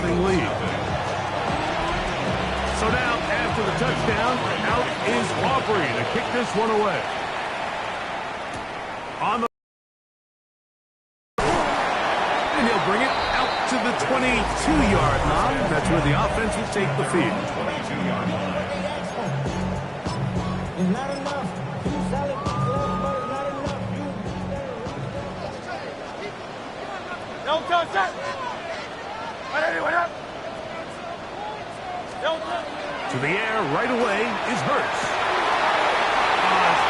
0 lead. So now, after the touchdown, out is Aubrey to kick this one away. On the and he'll bring it out to the 22-yard line. That's where the offense will take the field. 22-yard line. It's not enough. You solid, but it's not enough. Don't touch it. To the air right away is Hurts.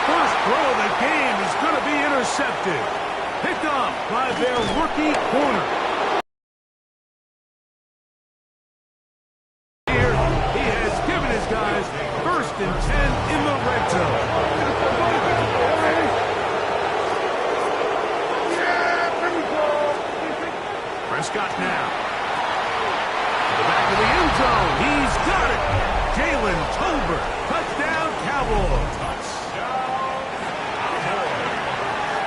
First throw of the game is going to be intercepted. Picked up by their rookie corner. Here, he has given his guys 1st and 10 in the red zone. Prescott now. To the back of the end zone. He's got it. Jalen Tolbert. Touchdown, Cowboys.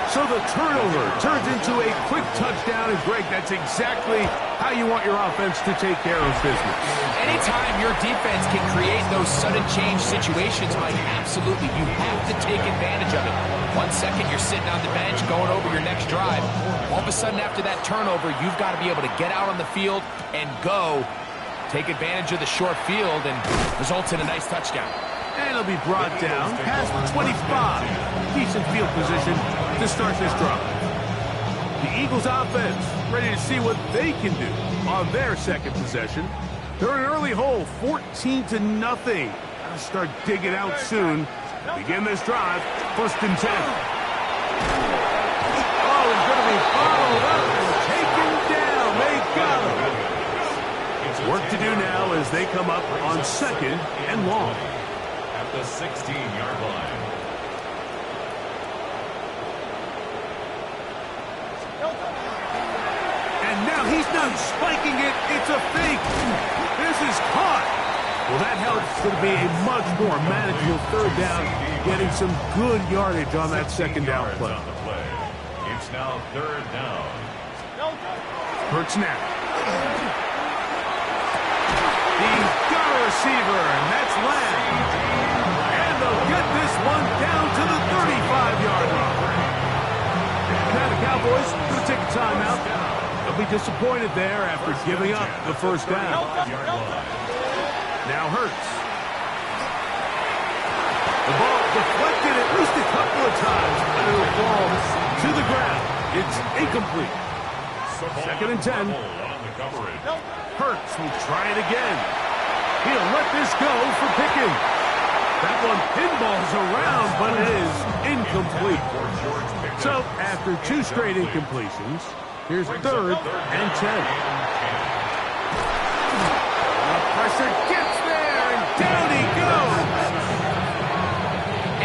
So the turnover turns into a quick touchdown, and Greg, that's exactly how you want your offense to take care of business. Anytime your defense can create those sudden change situations, Mike, absolutely, you have to take advantage of it. 1 second, you're sitting on the bench going over your next drive. All of a sudden, after that turnover, you've got to be able to get out on the field and go. Take advantage of the short field and results in a nice touchdown. And it'll be brought down past the 25. Decent field position to start this drive. The Eagles offense ready to see what they can do on their second possession. They're an early hole, 14-0. Gotta start digging out soon. Begin this drive, 1st and 10. Oh, he's going to be followed up and taken down. They got him. Work to do now as they come up on 2nd and long. At the 16-yard line. And now he's not spiking it. It's a fake. This is caught. Well, that helps to be a much more manageable 3rd down, getting some good yardage on that 2nd down play. It's now 3rd down. Hurts now. He's got a receiver, and that's Lamb. And they'll get this one down to the 35-yard line. Now the Cowboys going to take a timeout. They'll be disappointed there after giving up the 1st down. Now Hurts. The ball deflected at least a couple of times, but it'll fall to the ground. It's incomplete. 2nd and 10. Hurts will try it again. He'll let this go for picking. That one pinballs around, but it is incomplete. So after 2 straight incompletions, here's 3rd and 10. The pressure gets there, and down he goes.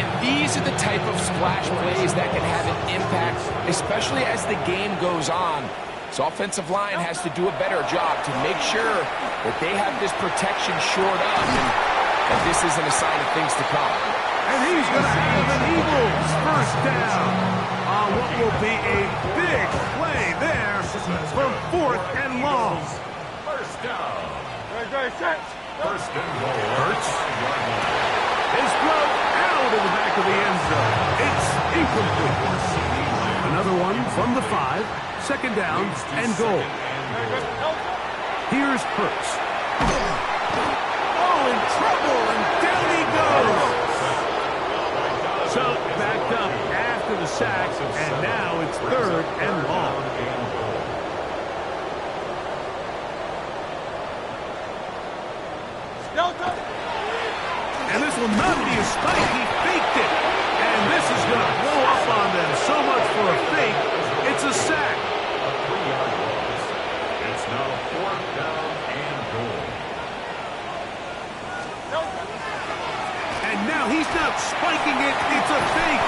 And these are the type of splash plays that can have an impact, especially as the game goes on. So offensive line has to do a better job to make sure that they have this protection shored up and that this isn't a sign of things to come. And he's going to have an Eagles 1st down on what will be a big play there for 4th and long. 1st down. 1st and goal. Hurts. His throw out of the back of the end zone. It's incomplete. Another one from the 5. 2nd down and goal. Here's Hurts. Oh, in trouble, and down he goes. So backed up after the sack, and now it's 3rd and long. And this will not be a spike. He faked it. And this is going to blow up on them. So much for a fake. It's a sack. A 3-yard loss. It's now 4th down and goal. And now he's not spiking it. It's a fake.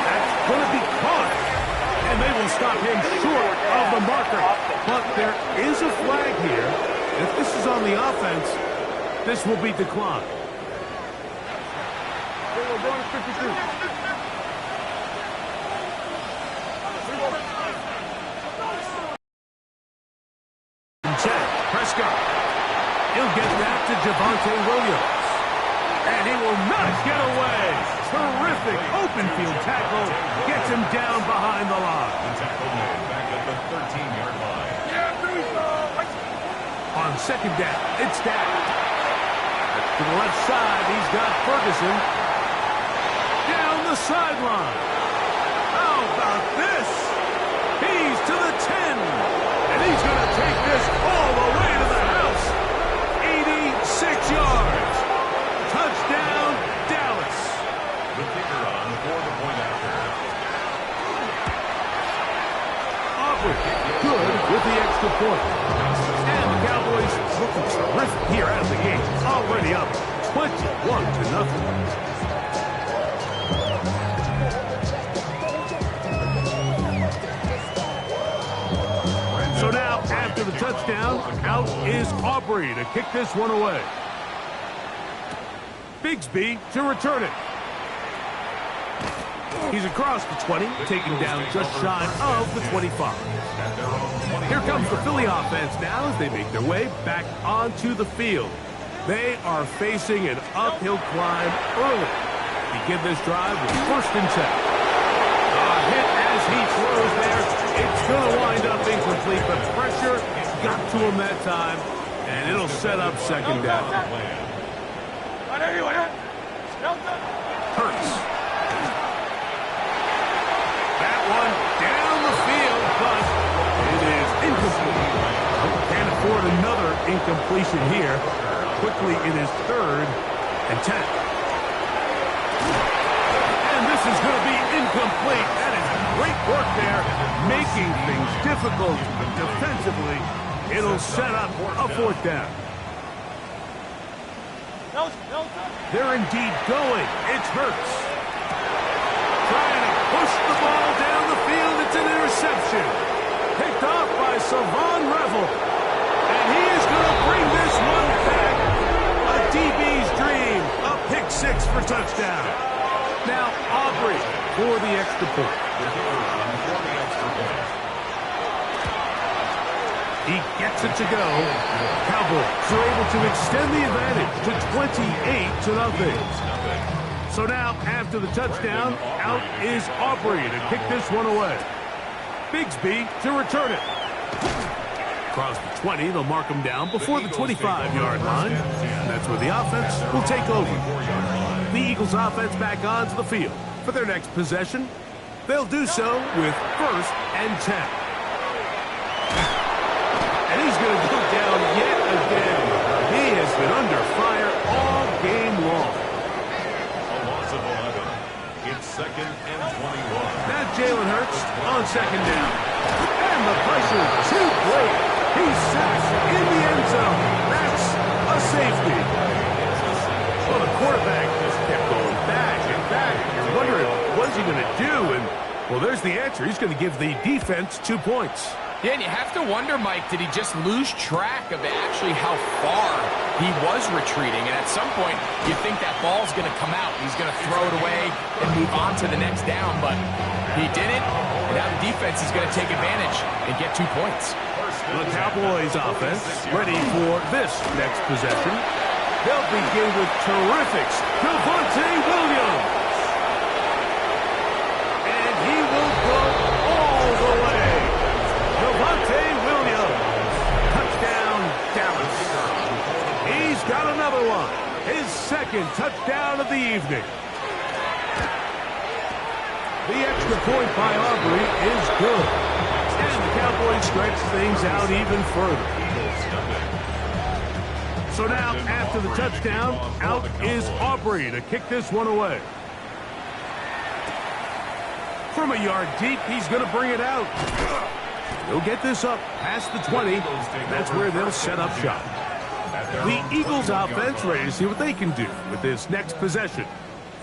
That's going to be caught. And they will stop him short of the marker. But there is a flag here. If this is on the offense, this will be declined. Prescott stop. He'll get that to Javonte Williams. And he will not get away. Terrific open field tackle. Gets him down behind the line. The tackle made back at the 13-yard line. On second down, it's Dak. To the left side, he's got Ferguson. Down the sideline. How about this? He's to the 10. And he's going to take this all the way to the house. 86 yards. Touchdown, Dallas. The kicker on for the point after. Aubrey, good with the extra point. And the Cowboys looking terrific here out of the gate. Already up 21-0. So now, after the touchdown, out is Aubrey to kick this one away. Bigsby to return it. He's across the 20, taken down just shy of the 25. Here comes the Philly offense now as they make their way back onto the field. They are facing an uphill climb early. Begin this drive with 1st and 10. A hit as he throws there. It's going to wind up incomplete, but pressure got to him that time, and it'll set up 2nd down. Hurts. That one down the field, but it is incomplete. Can't afford another incompletion here. Quickly in his 3rd and 10. And this is going to be incomplete. That is great work there, making things difficult defensively. It'll set up a 4th down. They're indeed going. It's Hurts. Trying to push the ball down the field. It's an interception. Picked off by Savon Revel. And he is going to bring this one back. A DB's dream. A pick 6 for touchdown. Now Aubrey for the extra point. He gets it to go. Cowboys are able to extend the advantage to 28-0. So now, after the touchdown, out is Aubrey to kick this one away. Bigsby to return it. Across the 20, they'll mark him down before the 25-yard line. And that's where the offense will take over. The Eagles offense back onto the field for their next possession. They'll do so with 1st and 10. And he's going to go down yet again. He has been under fire all game long. A loss of 11. It's 2nd and 21. Now Jalen Hurts on 2nd down. And the pressure too great. He's sacked in the end zone. That's a safety. Well, the quarterback just kept going back and back. You're wondering, what's he going to do? And, well, there's the answer. He's going to give the defense 2 points. Yeah, and you have to wonder, Mike, did he just lose track of actually how far he was retreating? And at some point, you think that ball's going to come out. He's going to throw it away and move on to the next down. But he didn't, and now the defense is going to take advantage and get 2 points. The Cowboys offense ready for this next possession. They'll begin with terrific Javonte Williams. And he will go all the way. Javonte Williams. Touchdown, Dallas. He's got another one. His 2nd touchdown of the evening. The extra point by Aubrey is good. And the Cowboys stretch things out even further. So now, after the touchdown, out is Aubrey to kick this one away. From a yard deep, he's going to bring it out. He'll get this up past the 20. That's where they'll set up shop. The Eagles offense ready to see what they can do with this next possession.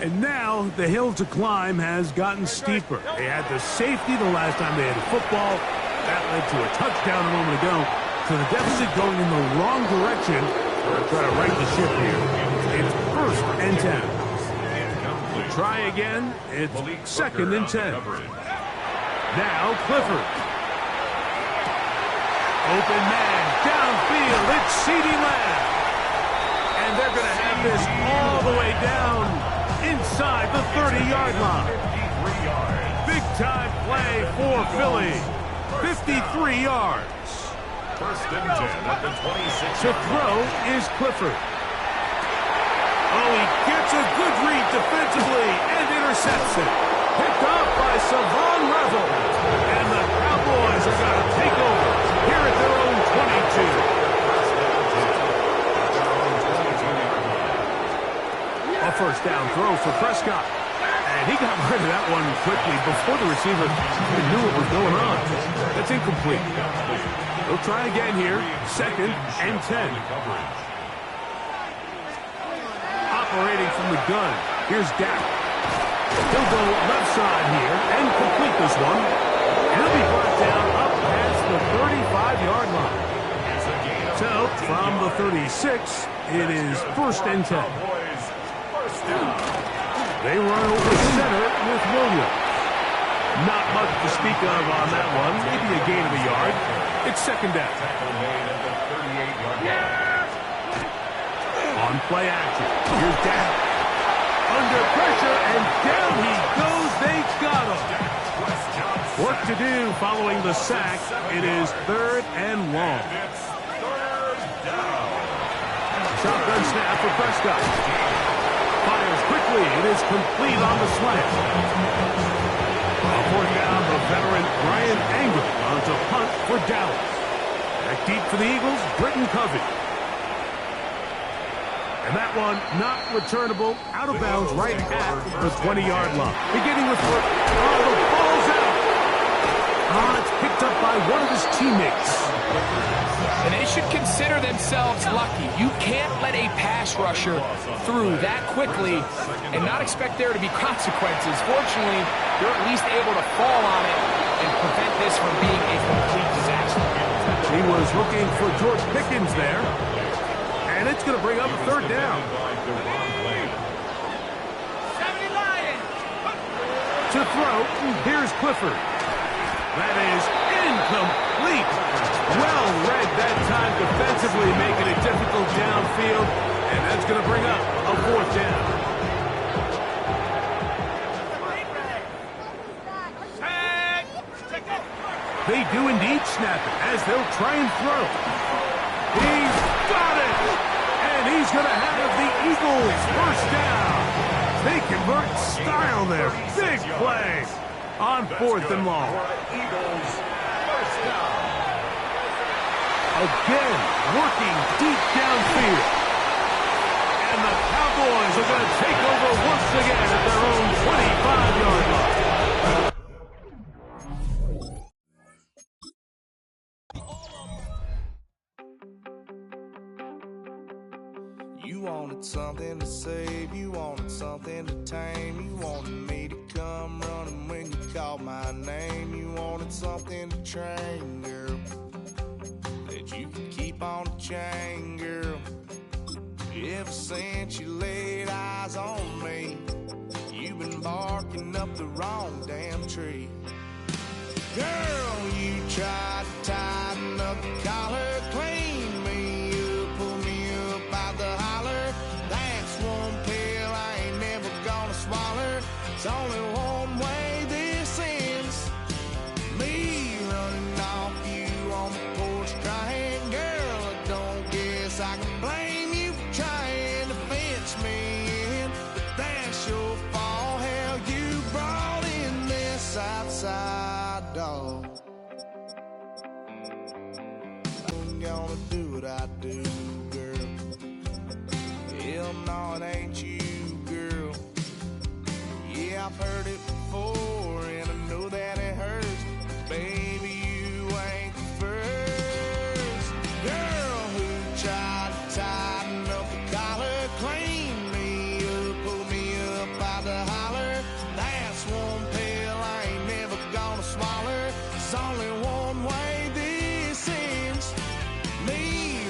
And now the hill to climb has gotten steeper. They had the safety the last time they had a football. That led to a touchdown a moment ago. So the deficit going in the wrong direction. We're trying to right the ship here. It's 1st and 10. Try again. It's 2nd and 10. Now Clifford. Open man down field. It's CeeDee Lamb. And they're going to have this all the way down inside the 30-yard line. Big-time play for Philly. 53 yards. First and 10 at the 26. To throw is Clifford. Oh, he gets a good read defensively and intercepts it. Picked off by Savon Revel. And the Cowboys are going to take over here at their own 22. A first down throw for Prescott. And he got rid of that one quickly before the receiver even knew what was going on. That's incomplete. They'll try again here. Second and 10. Operating from the gun. Here's Dak. He'll go left side here and complete this one. He'll be brought down up past the 35-yard line. So, from the 36, it is first and 10. They run over center with Williams. Not much to speak of on that one. Maybe a gain of a yard. It's second down. On play action. Here's Dak. Under pressure, and down he goes. They got him. Work to do following the sack. It is third and long. Shotgun snap for Prescott. Fires quickly. It is complete on the slant. On fourth down, the veteran Brian Angle on to punt for Dallas. Back deep for the Eagles, Britton Covey. And that one not returnable, out of bounds right at the 20-yard line. Beginning with work. Oh, the ball's out. It's picked up by one of his teammates. And they should consider themselves lucky. You can't let a pass rusher through that quickly and not expect there to be consequences. Fortunately, they're at least able to fall on it and prevent this from being a complete disaster. He was looking for George Pickens there. And it's going to bring up third down. To throw, here's Clifford. That is incomplete. Well read that time defensively, making it difficult downfield. And that's going to bring up a fourth down. They do indeed snap it as they'll try and throw. He's got it! And he's going to have the Eagles first down. They convert style there. Big play on fourth and long. Again, working deep downfield. And the Cowboys are going to take over once again at their own 25-yard line. You wanted something to save, you wanted something to tame, you wanted me to come running when you called my name, you wanted something to train, girl, that you could keep on the chain, girl. Ever since you laid eyes on me, you've been barking up the wrong damn tree. Girl, you tried to tighten up the collar, clean me up, pull me up out the holler. That's one pill I ain't never gonna swallow. It's only one way this ends. Me running off you on the porch crying. Girl, I don't guess I can blame you for trying to fence me in. But that's your fault, hell, you brought in this outside dog. I'm gonna do what I do, girl. Hell no, it ain't you, girl. Yeah, I've heard it before, and I know that it hurts. Baby, you ain't the first girl who tried to tighten up the collar, clean me up, pull me up out the holler. That's one pill I ain't never gonna swallow. There's only one way this ends. Me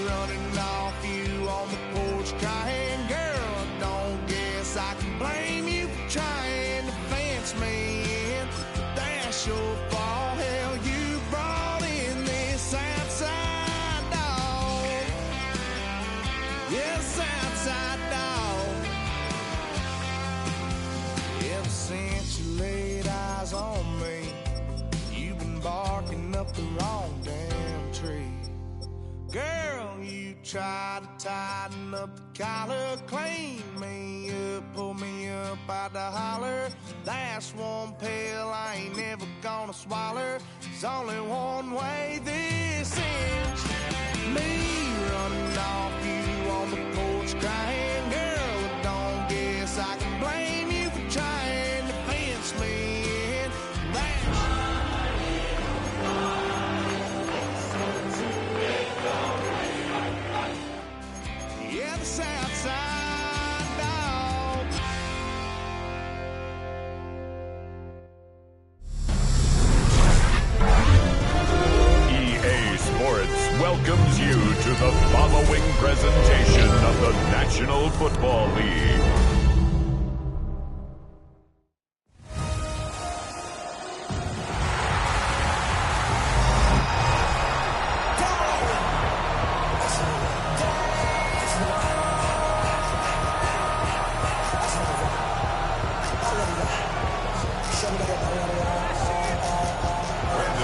running off you on the porch crying. Girl, I don't guess I can blame you for trying to fence me in. But that's your fault, hell, you brought in this outside dog. Yes, outside dog. Ever since you laid eyes on me, you've been barking up the wrong damn tree. Girl, you tried to tighten up the collar, clean me up, pull me up out the holler. That's one pill I ain't never gonna swallow. There's only one way this ends. Me running off you on the porch crying. Girl, I don't guess I can blame you for trying to fence me in. Yeah, the south side dog. EA Sports welcomes you to the following presentation of the National Football League.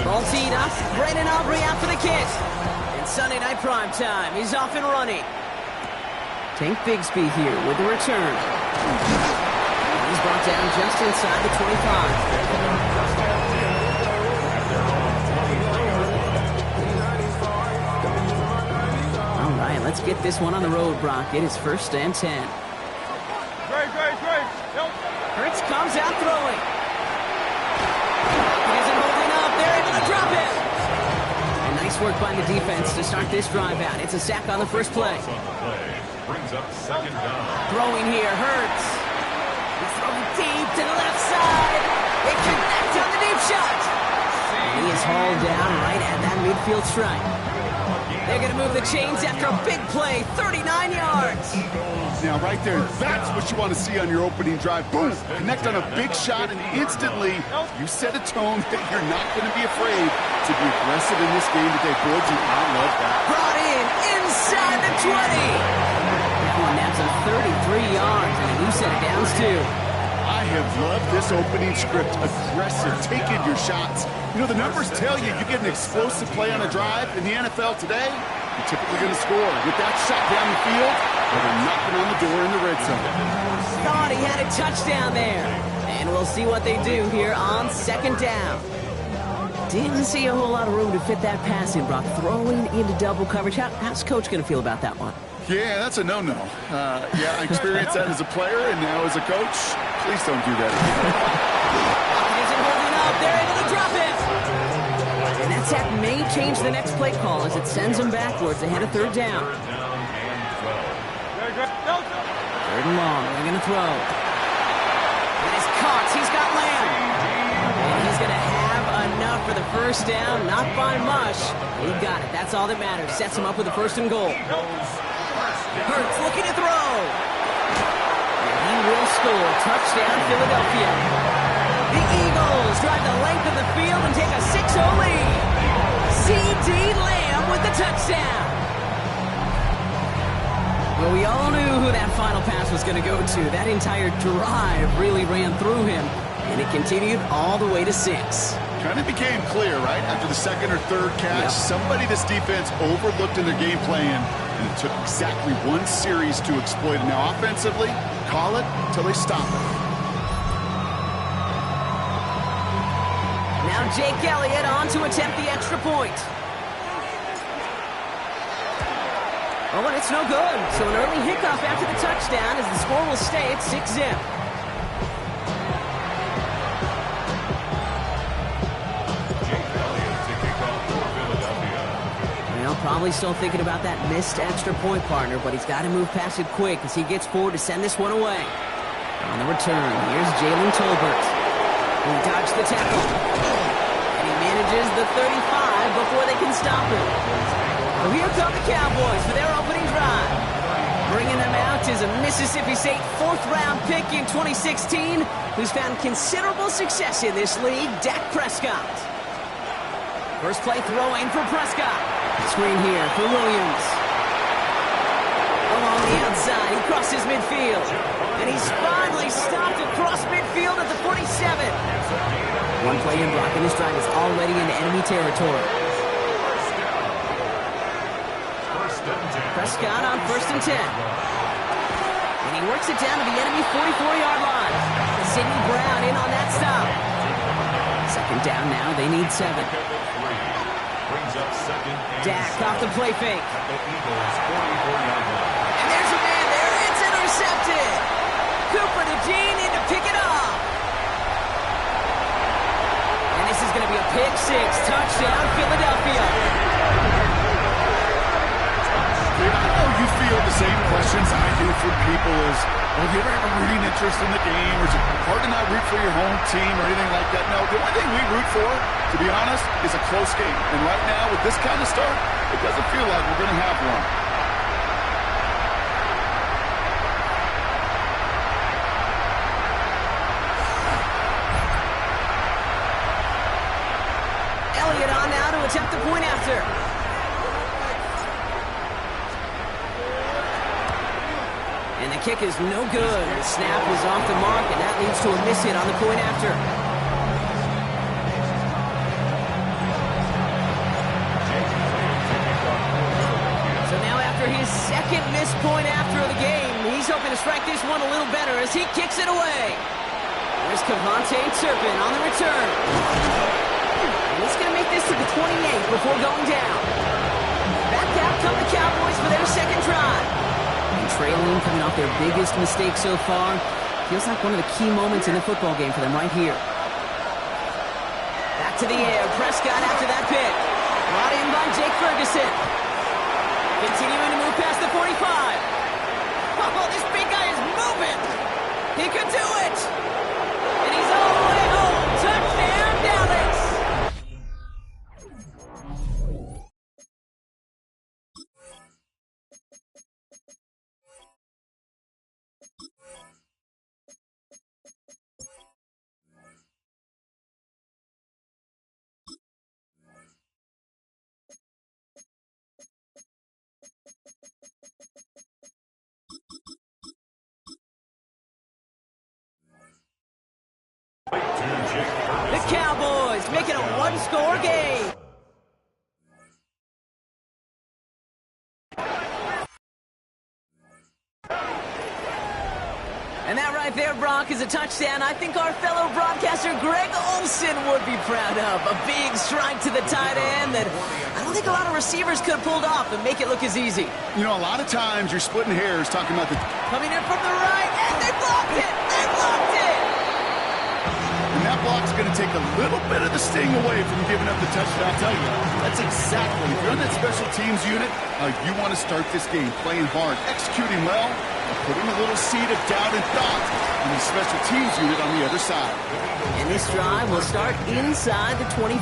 Ball teed up. Brandon Aubrey out for the kick. In Sunday night prime time, he's off and running. Tank Bigsby here with the return. He's brought down just inside the 25. All right, let's get this one on the road, Brock. It is 1st and 10. Hurts comes out throwing. He isn't holding up. They're able to drop it. And nice work by the defense to start this drive out. It's a sack on the first play. Brings up 2nd down. Throwing here, Hurts. He's throwing deep to the left side. It connects on the deep shot. And he is hauled down right at that midfield stripe. They're going to move the chains after a big play, 39 yards. Now, right there, that's what you want to see on your opening drive. Boom! Connect on a big shot, and instantly you set a tone that you're not going to be afraid to be aggressive in this game today. Boy, do I love that. Brought in inside the 20. That one naps him 33 yards, and a new set of downs, too. I have loved this opening script. Aggressive, taking your shots. You know, the numbers tell you get an explosive play on a drive. In the NFL today, you're typically going to score. With that shot down the field, or they're knocking on the door in the red zone. Thought he had a touchdown there. And we'll see what they do here on 2nd down. Didn't see a whole lot of room to fit that pass in, Brock. Throwing into double coverage. How's Coach going to feel about that one? Yeah, that's a no-no. Yeah, I experienced that as a player and now as a coach. Please don't do that again. He isn't holding up. They're able to drop it. And that sack may change the next play call as it sends them backwards ahead of 3rd down. 3rd and long. They're going to throw. It is caught. He's got Lamb. And he's going to have enough for the 1st down. Not by much. He got it. That's all that matters. Sets him up with a 1st and goal. Hurts looking to throw. And he will score. Touchdown, Philadelphia. The Eagles drive the length of the field and take a 6-0 lead. C.D. Lamb with the touchdown. Well, we all knew who that final pass was going to go to. That entire drive really ran through him, and it continued all the way to 6. Kind of became clear, right? After the 2nd or 3rd catch, somebody this defense overlooked in their game plan, and it took exactly one series to exploit it. Now, offensively, call it till they stop it. Now Jake Elliott on to attempt the extra point. Oh, and it's no good. So an early hiccup after the touchdown as the score will stay at 6-0. Probably still thinking about that missed extra point, partner, but he's got to move past it quick as he gets forward to send this one away. On the return, here's Jalen Tolbert. He dodged the tackle. And he manages the 35 before they can stop him. Well, here come the Cowboys for their opening drive. Bringing them out is a Mississippi State 4th-round pick in 2016 who's found considerable success in this league, Dak Prescott. First play throwing for Prescott. Screen here for Williams. Along the crosses midfield. And he's finally stopped across midfield at the 47. One play in, Brock, and this drive is already in enemy territory. Prescott on 1st and 10. And he works it down to the enemy 44-yard line. Sidney Brown in on that stop. Second down now, they need 7. Dak off the play fake. And there's a man there, it's intercepted. Cooper to Jean in to pick it up. And this is going to be a pick 6, touchdown Philadelphia. I know you feel the same questions I do from people as, well, do you ever have a rooting interest in the game, or is it hard to not root for your home team or anything like that? No, the only thing we root for, to be honest, is a close game. And right now, with this kind of start, it doesn't feel like we're going to have one. Elliott on now to attempt the point after. And the kick is no good. The snap is off the mark, and that leads to a miss hit on the point after. So now after his second missed point after of the game, he's hoping to strike this one a little better as he kicks it away. There's Cavante Turpin on the return. And he's going to make this to the 28 before going down. Back out come the Cowboys for their second drive. Trailing, coming off their biggest mistake so far. Feels like one of the key moments in the football game for them right here. Back to the air. Prescott after that pick. Brought in by Jake Ferguson. Continuing to move past the 45. Oh, this big guy is moving. He could do it. And he's all the way home. Touchdown, Dallas. The Cowboys make it a one-score game. And that right there, Brock, is a touchdown I think our fellow broadcaster Greg Olsen would be proud of. A big strike to the tight end that I don't think a lot of receivers could have pulled off and make it look as easy. You know, a lot of times you're splitting hairs talking about the... Coming in from the right, and they blocked it! They blocked it! And that block's going to take a little bit of the sting away from giving up the touchdown. I'll tell you, that's exactly, if you're on that special teams unit, you want to start this game playing hard, executing well, and putting a little seed of doubt and thought on the special teams unit on the other side. And this drive will start inside the 25.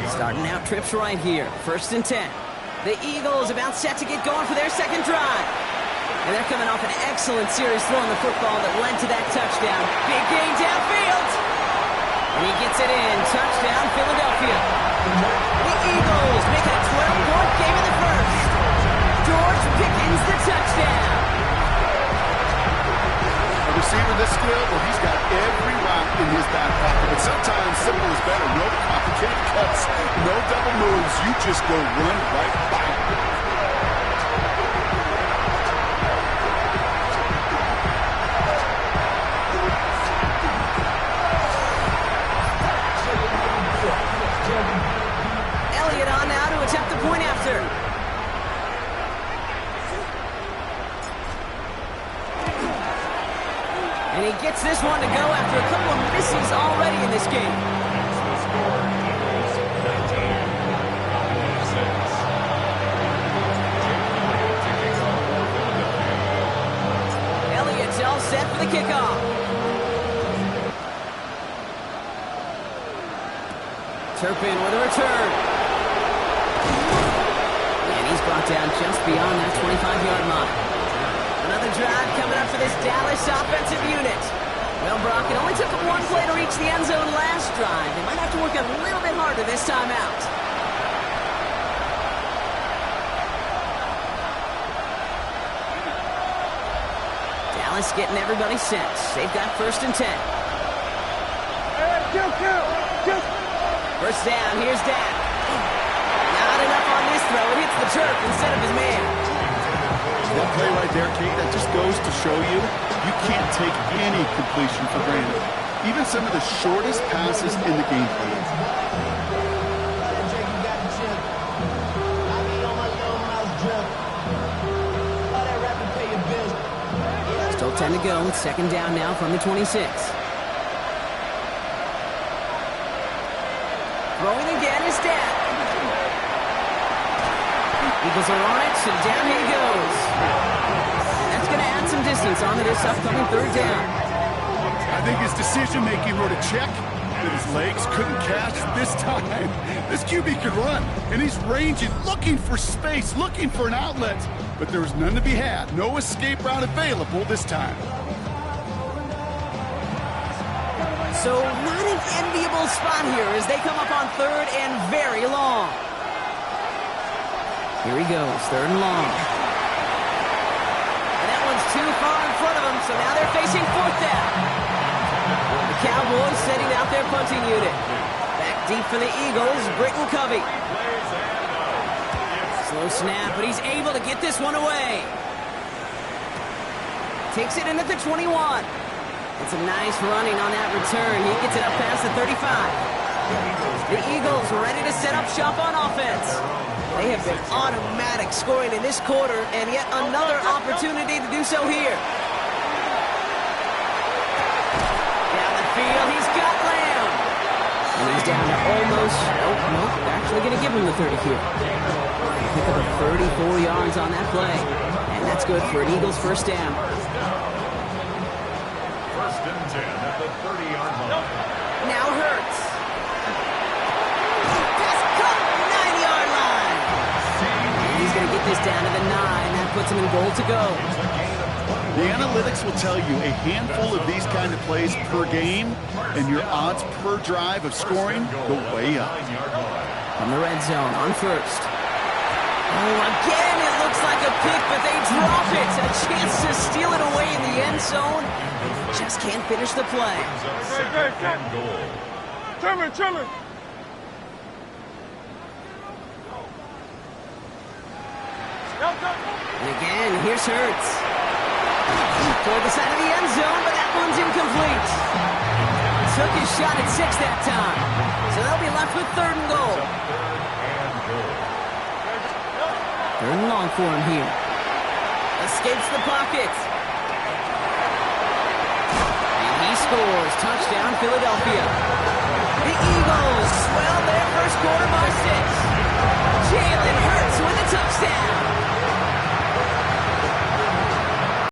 Starting out trips right here, 1st and 10. The Eagles about set to get going for their second drive. And they're coming off an excellent series throwing the football that led to that touchdown. Big gain downfield. And he gets it in. Touchdown, Philadelphia. The Eagles make it a 12-point game in the first. George Pickens the touchdown. A receiver this skilled, well, he's got every route in his back pocket. But sometimes simple is better. No complicated cuts, no double moves. You just go run right by him. Elliott on now to attempt the point after. And he gets this one to go after a couple of misses already in this game. Elliott's all set for the kickoff. Turpin with a return. And he's brought down just beyond that 25-yard line. Another drive coming up for this Dallas offensive unit. Well, Brock, it only took them one play to reach the end zone last drive. They might have to work a little bit harder this time out. Dallas getting everybody set. They've got 1st and 10. First down, here's Dak. Not enough on this throw. It hits the turf instead of his man. That play right there, Kate, that just goes to show you can't take any completion for granted. Even some of the shortest passes in the game plan. Still 10 to go. 2nd down now from the 26. Throwing again is Dak. Eagles are on it, so down he goes. And that's going to add some distance onto this upcoming 3rd down. I think his decision-making wrote a check that his legs couldn't catch this time. This QB could run, and he's ranging, looking for space, looking for an outlet. But there was none to be had. No escape route available this time. So not an enviable spot here as they come up on 3rd and very long. Here he goes, 3rd and long. And that one's too far in front of him, so now they're facing 4th down. The Cowboys setting out their punting unit. Back deep for the Eagles, Britton Covey. Slow snap, but he's able to get this one away. Takes it in at the 21. It's a nice running on that return. He gets it up past the 35. The Eagles ready to set up shop on offense. They have been automatic scoring in this quarter, and yet another opportunity to do so here. Down the field, he's got Lamb. And he's down to almost, nope, actually going to give him the 30 here. Pick up 34 yards on that play. And that's good for an Eagles 1st down. 1st and 10 at the 30-yard line. Now Hurts. Pass cut, 9-yard line. And he's going to get this down to the 9. That puts him in goal to go. The analytics will tell you a handful of these kind of plays per game, and your odds per drive of scoring go way up. From the red zone on 1st. Oh, again, it looks like a pick, but they drop it. A chance to steal it away in the end zone. Just can't finish the play. Trimmer. And again, here's Hurts. Toward the side of the end zone, but that one's incomplete. Took his shot at 6 that time. So they'll be left with 3rd and goal. 3rd and long for him here. Escapes the pocket. And he scores. Touchdown, Philadelphia.